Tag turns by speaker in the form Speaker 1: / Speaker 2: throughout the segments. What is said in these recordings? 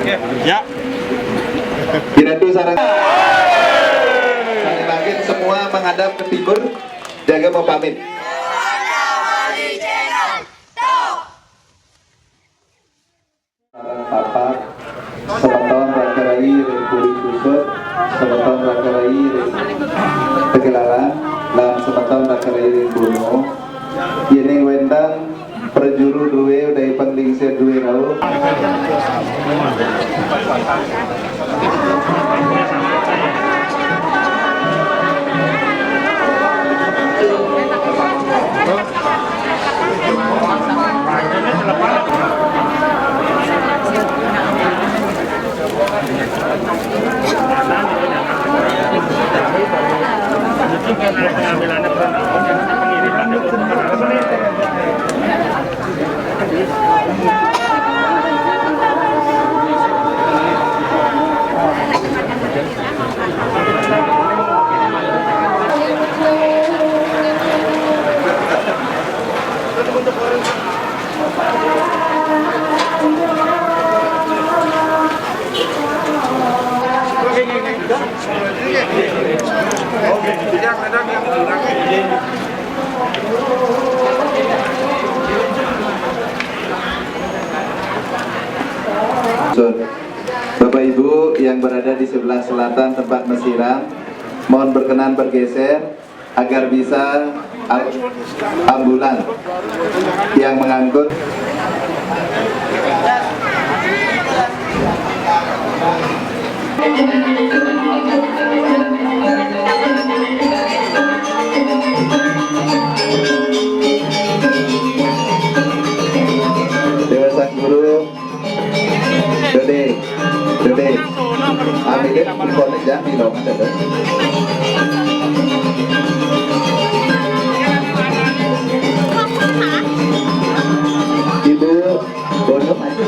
Speaker 1: Ya.
Speaker 2: Kiratu sarang makin semua menghadap ke timur, jaga mau pamit. Papa, sebeton rakarai Republik Susut, sebeton rakarai Tegelalan, dan sebeton rakarai Gunung. Ini wendang perjuru duwe dari penglingsir duwe rau. Bapak Ibu yang berada di sebelah selatan tempat mensiram, mohon berkenan bergeser agar bisa ambulan yang mengangkut Dewa Sang Guru Dede ambilin ikon aja di dong ada Ibu bonus aja.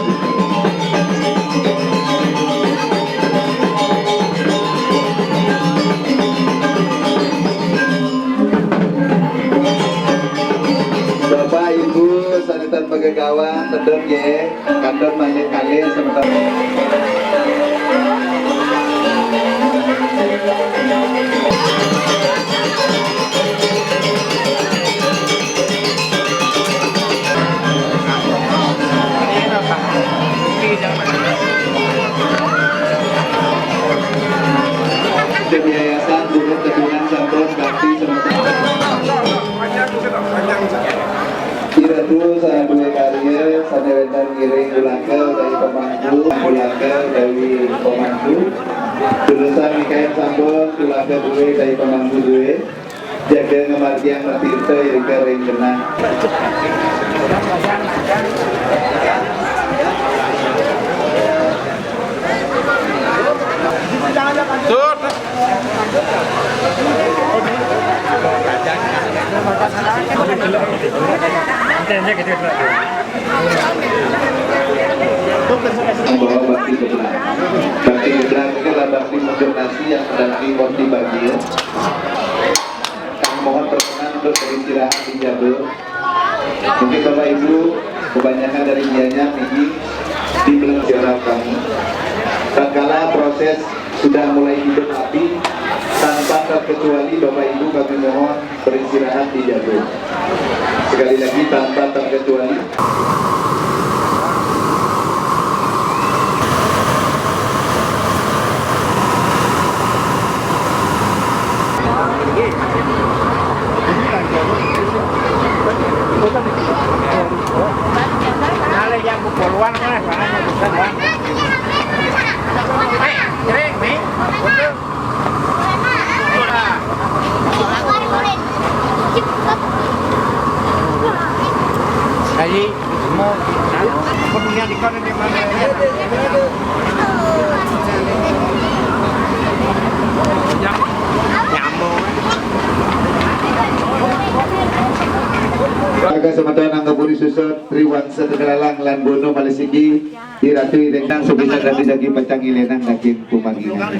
Speaker 2: Bapak Ibu sanitan pegawai tedon ye kandon banyak kali sementara Yayasan Bukit Tebingan Sampun Bakti sementara Iradu saya dua karya saya wendan ngiring ulangkel dari pemangku ulangkel dari pemangku jurusan Mikael Sampun ulangkel dua dari pemangku dua jaga ngemargian Tirta irika ring genah membawa bakti geblak. Bakti geblak itu adalah bakti modernasi yang sedang dimulai bagian. Kami mohon berkenan untuk beristirahat di Jabel. Mungkin Bapak Ibu kebanyakan dari dianya tinggi di belum siaran kami. Tatkala proses sudah mulai hidup api, tanpa terkecuali Bapak Ibu kami mohon beristirahat di Jabel. Sekali lagi tanpa terkecuali.
Speaker 1: Jadi mau punya di mana di mana
Speaker 2: Warga semeton Anggapuri Susut Triwangsa Tegelalang lan Bono Malisiki Iratu Irengdang sebisa dan dagi pacang ilenang daging pumangingan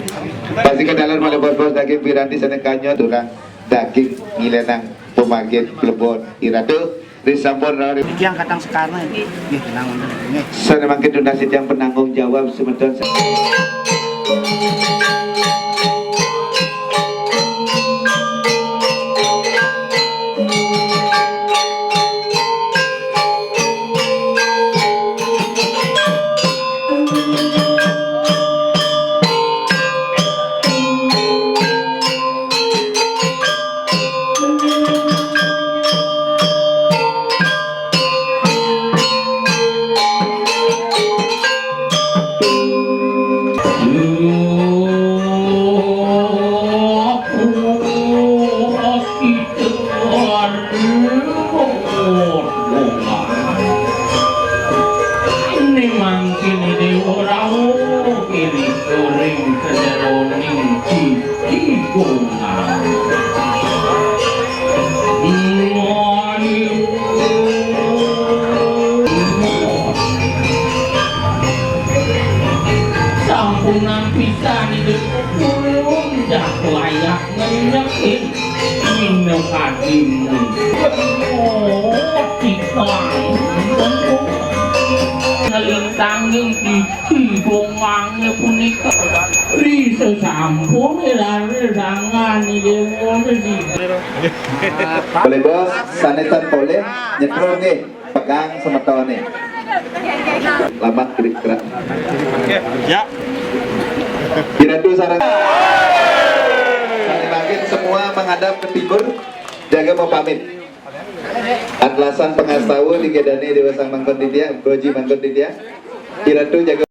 Speaker 2: pasti kedalan malebos-bos daging piranti sana kanyo turang daging ilenang pemagin plebon Iratu disampur dari
Speaker 1: Iki yang kadang sekarang ini tenang ini.
Speaker 2: sana makin donasi yang penanggung jawab semeton.
Speaker 3: Sampunan pisan itu belum dah layak ngenyakin ini kadimu ngelintangin di hidungnya punika risa sampun ilang-ilangan ini sih.
Speaker 2: Boleh bos, sanetan boleh nyetrum nih, pegang semeton nih. Lamat gerak-gerak.
Speaker 1: Ya.
Speaker 2: Kiratu sarang. Saya makin semua menghadap ke timur. Jaga mau pamit. Atlasan pengastawu digedani Dewa Sang Mangkon Didia, Broji Mangkon Didia. Kiratu jaga